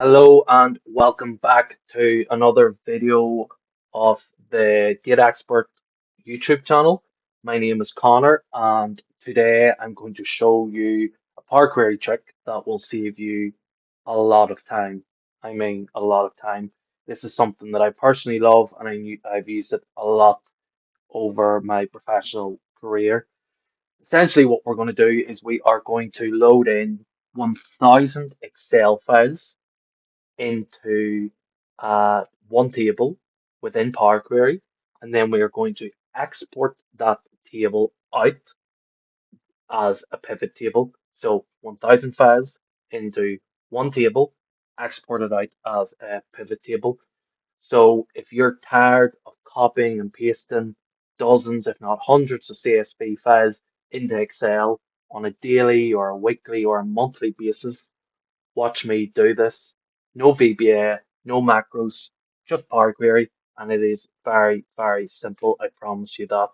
Hello and welcome back to another video of the Data Expert YouTube channel. My name is Connor and today I'm going to show you a Power Query trick that will save you a lot of time. I mean, a lot of time. This is something that I personally love and I've used it a lot over my professional career. Essentially, what we're going to do is we are going to load in 1,000 Excel files into one table within Power Query, and then we are going to export that table out as a pivot table. So 1,000 files into one table, export it out as a pivot table. So if you're tired of copying and pasting dozens, if not hundreds of CSV files into Excel on a daily or a weekly or a monthly basis, watch me do this. No VBA, no macros, just Power Query, and it is very, very simple. I promise you that.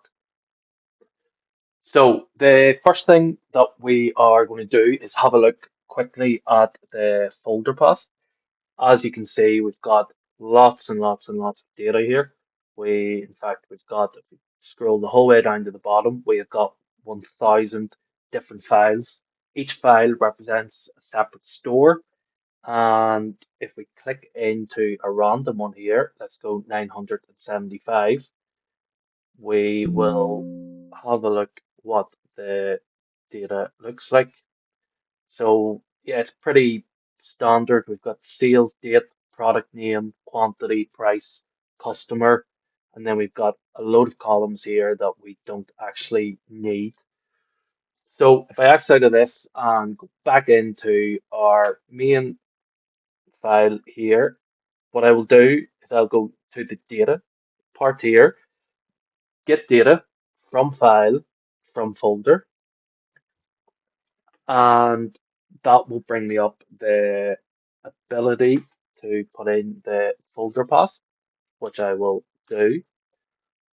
So the first thing that we are going to do is have a look quickly at the folder path. As you can see, we've got lots and lots and lots of data here. In fact, we've got, if we scroll the whole way down to the bottom, we have got 1,000 different files. Each file represents a separate store. And if we click into a random one here, let's go 975, we will have a look what the data looks like. So yeah, it's pretty standard. We've got sales date, product name, quantity, price, customer, and then we've got a load of columns here that we don't actually need. So if I X out of this and go back into our main file here, what I will do is I'll go to the data part here, get data from file, from folder, and that will bring me up the ability to put in the folder path, which I will do,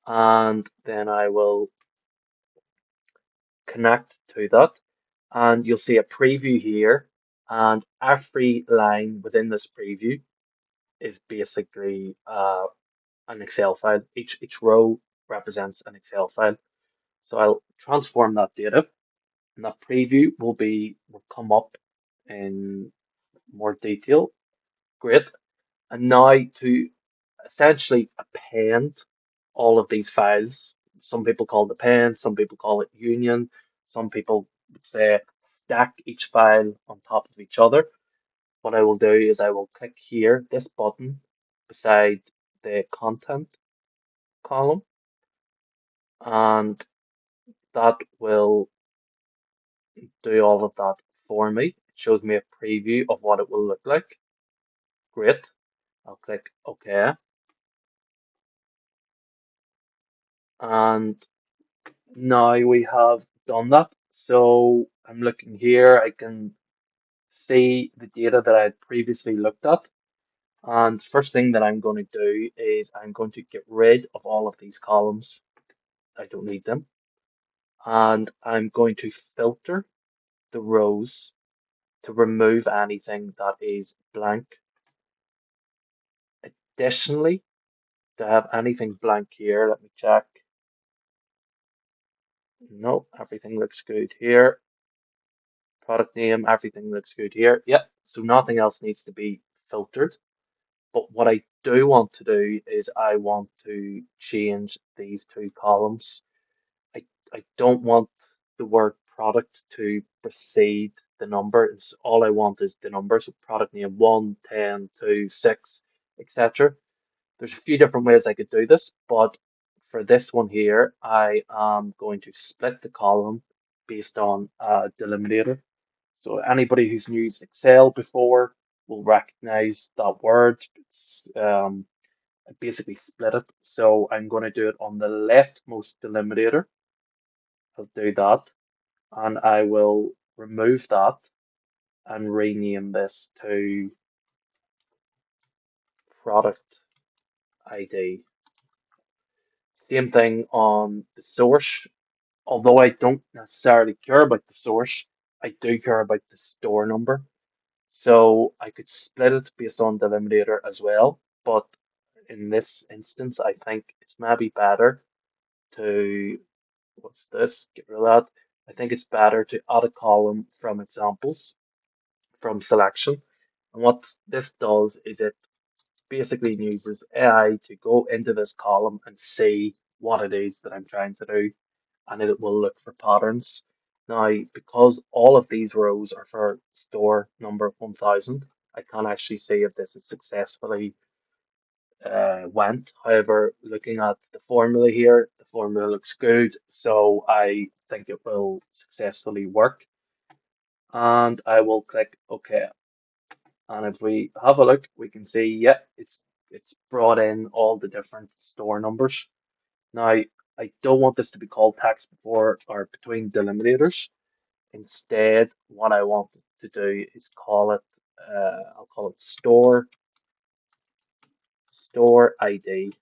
and then I will connect to that, and you'll see a preview here, and every line within this preview is basically an Excel file. Each row represents an Excel file. So I'll transform that data, and that preview will come up in more detail. Great. And now to essentially append all of these files. Some people call it append, some people call it union, some people would say stack each file on top of each other. What I will do is I will click here, this button beside the content column, and that will do all of that for me. It shows me a preview of what it will look like. Great. I'll click OK. And now we have done that. So I'm looking here, I can see the data that I had previously looked at. And first thing that I'm going to do is I'm going to get rid of all of these columns. I don't need them. And I'm going to filter the rows to remove anything that is blank. Additionally, to have anything blank here, let me check. No, everything looks good here. Product name, everything looks good here. Yep, so nothing else needs to be filtered. But what I do want to do is I want to change these two columns. I don't want the word product to precede the number. It's all I want is the number. So product name 1, 10, 2, 6, etc. There's a few different ways I could do this, but for this one here, I am going to split the column based on a delimitator. So anybody who's used Excel before will recognize that word. I basically split it. So I'm going to do it on the leftmost delimitator. I'll do that, and I will remove that and rename this to product ID. Same thing on the source. Although I don't necessarily care about the source, I do care about the store number. So I could split it based on the eliminator as well, but in this instance, I think it's maybe better to, what's this? Get rid of that. I think it's better to add a column from examples, from selection. And what this does is it basically uses AI to go into this column and see what it is that I'm trying to do, and it will look for patterns. Now, because all of these rows are for store number 1000, I can't actually see if this is successfully went. However, looking at the formula here, the formula looks good, so I think it will successfully work. And I will click OK. And if we have a look, we can see, yeah, it's brought in all the different store numbers. Now, I don't want this to be called text before or between delimitators. Instead, what I want it to do is call it, I'll call it store ID.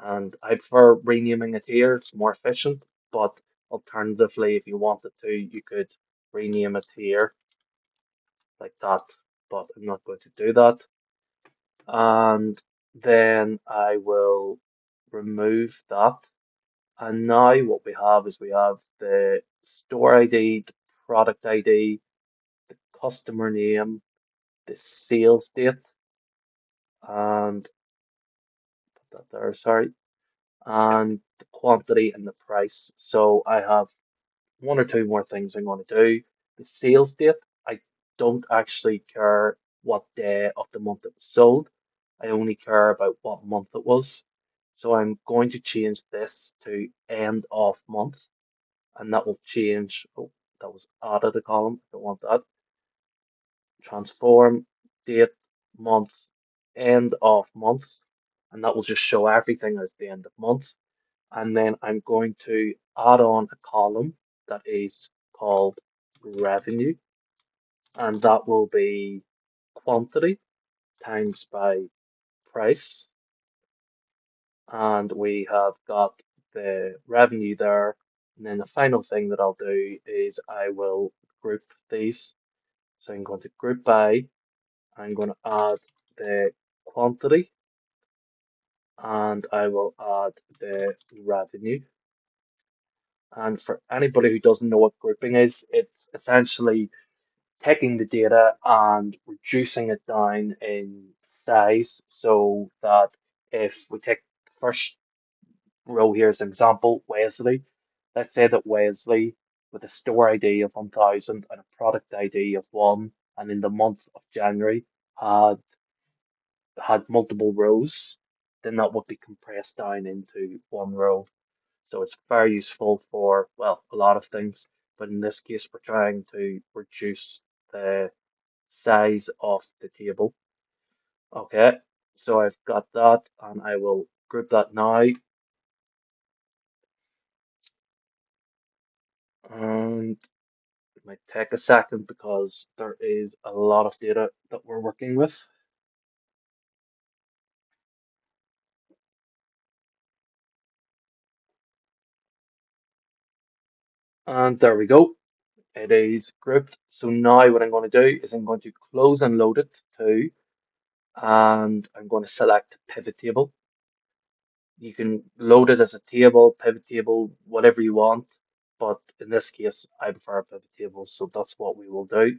And I prefer renaming it here, it's more efficient. But alternatively, if you wanted to, you could rename it here like that. But I'm not going to do that. And then I will remove that. And now what we have is we have the store ID, the product ID, the customer name, the sales date, and put that there, sorry, and the quantity and the price. So I have one or two more things I'm going to do. The sales date, I don't actually care what day of the month it was sold. I only care about what month it was. So I'm going to change this to end of month, and that will change. Oh, that was added a column. I don't want that. Transform date, month, end of month, and that will just show everything as the end of month. And then I'm going to add on a column that is called revenue, and that will be quantity times by price. And we have got the revenue there. And then the final thing that I'll do is I will group these. So I'm going to group by, I'm going to add the quantity, and I will add the revenue. And for anybody who doesn't know what grouping is, it's essentially taking the data and reducing it down in size so that if we take the first row here as an example, Wesley, let's say that Wesley, with a store ID of 1000 and a product ID of 1, and in the month of January had multiple rows, then that would be compressed down into one row. So it's very useful for, well, a lot of things, but in this case, we're trying to reduce the size of the table. Okay, so I've got that, and I will group that now. And it might take a second because there is a lot of data that we're working with. And there we go. It is grouped. So now what I'm going to do is I'm going to close and load it too, and I'm going to select pivot table. You can load it as a table, pivot table, whatever you want, but in this case, I prefer a pivot table, so that's what we will do.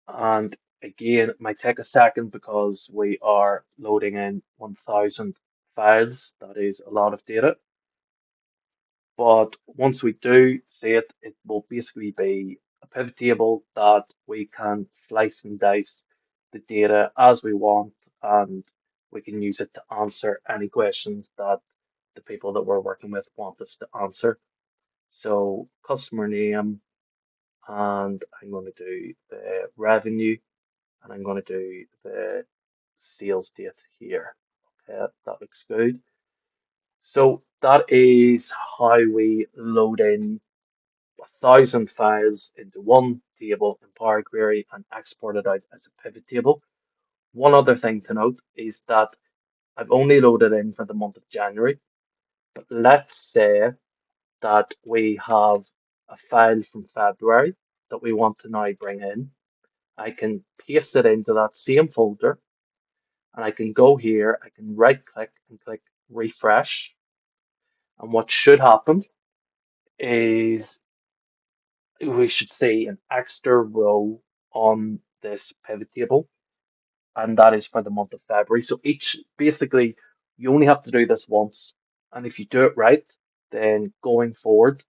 And again, it might take a second because we are loading in 1000 files. That is a lot of data. But once we do see it, it will basically be a pivot table that we can slice and dice the data as we want, and we can use it to answer any questions that the people that we're working with want us to answer. So customer name, and I'm going to do the revenue, and I'm going to do the sales date here. Okay, that looks good. So that is how we load in 1000 files into one table in Power Query and export it out as a pivot table. One other thing to note is that I've only loaded in for the month of January, but let's say that we have a file from February that we want to now bring in. I can paste it into that same folder and I can go here, I can right click and click refresh. And what should happen is we should see an extra row on this pivot table, and that is for the month of February. So each basically you only have to do this once, and if you do it right, then going forward,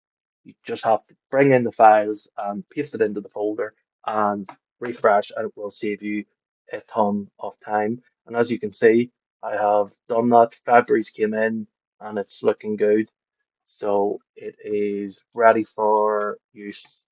you just have to bring in the files and paste it into the folder and refresh, and it will save you a ton of time. And as you can see, I have done that. February's came in and it's looking good. So it is ready for use